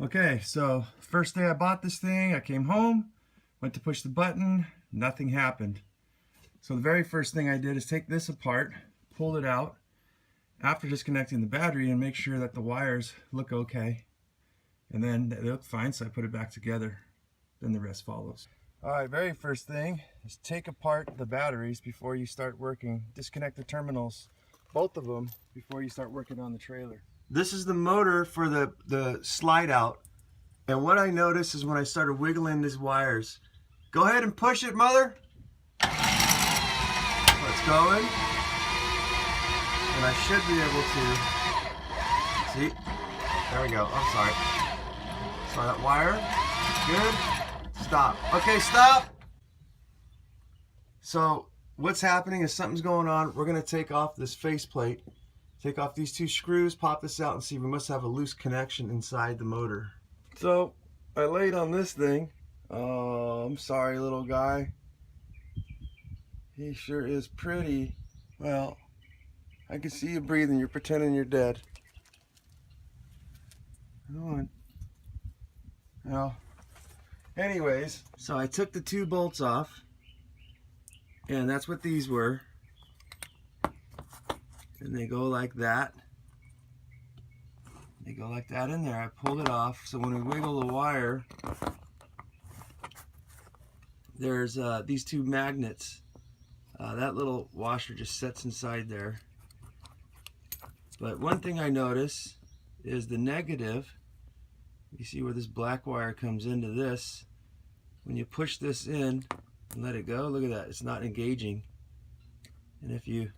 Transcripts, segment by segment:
Okay, so first day I bought this thing, I came home, went to push the button, nothing happened. So the very first thing I did is take this apart, pull it out, after disconnecting the battery, and make sure that the wires look okay. And then they look fine, so I put it back together. Then the rest follows. Alright, very first thing is take apart the batteries before you start working. Disconnect the terminals, both of them, before you start working on the trailer. This is the motor for the slide out. And what I noticed is when I started wiggling these wires, go ahead and push it, mother. Let's go in. And I should be able to, see, there we go, I'm sorry. So that wire, good, stop. Okay, stop. So what's happening is something's going on. We're gonna take off this faceplate, take off these two screws, pop this out and see, we must have a loose connection inside the motor. So I laid on this thing. Oh, I'm sorry, little guy. He sure is pretty. Well, I can see you breathing. You're pretending you're dead. Come on. Well, anyways, so I took the two bolts off, and that's what these were. And they go like that. They go like that in there. I pulled it off, so when we wiggle the wire, there's these two magnets. That little washer just sits inside there. But one thing I notice is the negative. You see where this black wire comes into this. When you push this in and let it go, look at that, it's not engaging. And if you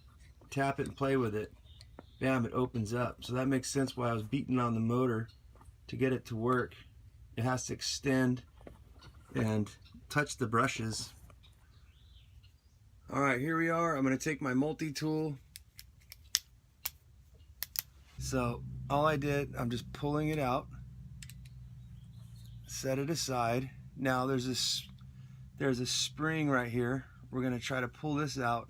tap it and play with it, bam, it opens up. So that makes sense why I was beating on the motor to get it to work. It has to extend and touch the brushes. All right, here we are. I'm going to take my multi-tool. So all I did, I'm just pulling it out, set it aside. Now there's a spring right here. We're going to try to pull this out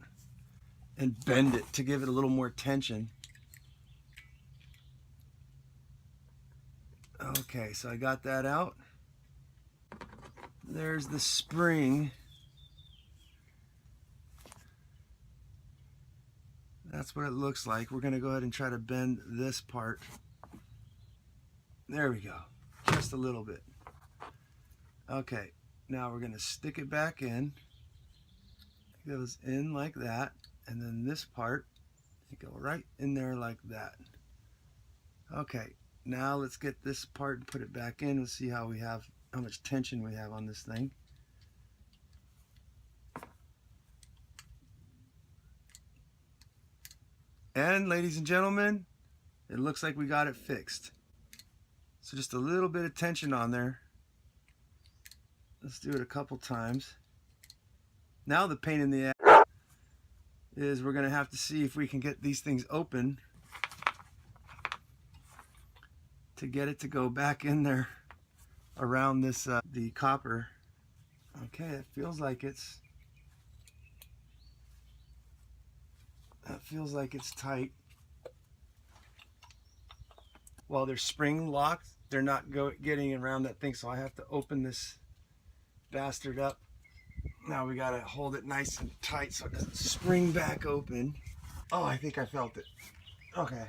and bend it to give it a little more tension. Okay, so I got that out. There's the spring. That's what it looks like. We're going to go ahead and try to bend this part. There we go. Just a little bit. Okay, now we're going to stick it back in. It goes in like that. And then this part, you go right in there like that. Okay, now let's get this part and put it back in and see how much tension we have on this thing. And ladies and gentlemen, it looks like we got it fixed. So just a little bit of tension on there. Let's do it a couple times. Now the pain in the ass is we're going to have to see if we can get these things open to get it to go back in there around this the copper. Okay, it feels like it's tight. While they're spring locked, they're not getting around that thing, so I have to open this bastard up. Now we gotta hold it nice and tight so it doesn't spring back open. Oh, I think I felt it. Okay.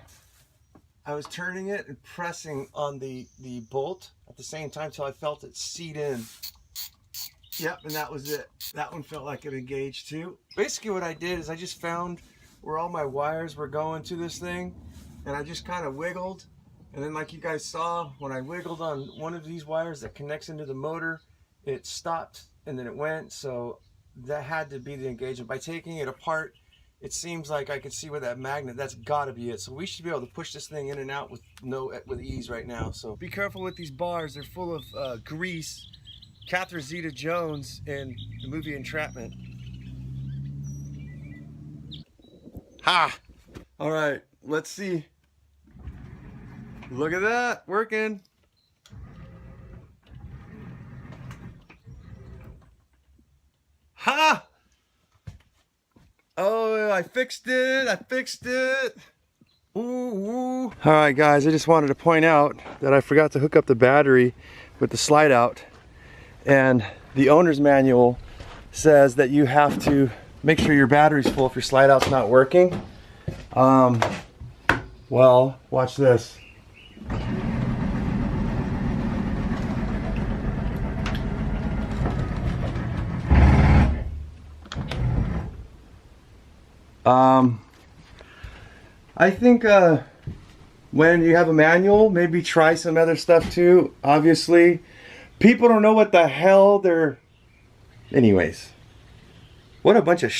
I was turning it and pressing on the bolt at the same time till I felt it seat in. Yep, and that was it. That one felt like it engaged too. Basically what I did is I just found where all my wires were going to this thing, and I just kind of wiggled, and then like you guys saw, when I wiggled on one of these wires that connects into the motor, it stopped and then it went. So that had to be the engagement. By taking it apart, it seems like I can see where that magnet, that's got to be it. So we should be able to push this thing in and out with ease right now. So be careful with these bars. They're full of grease. Catherine Zeta-Jones in the movie Entrapment. Ha! All right, let's see. Look at that, working. Ha! Oh, I fixed it. All right, guys, I just wanted to point out that I forgot to hook up the battery with the slide out, and the owner's manual says that you have to make sure your battery's full if your slide out's not working. Well, watch this. I think when you have a manual, maybe try some other stuff too. Obviously, people don't know what the hell they're... Anyways, what a bunch of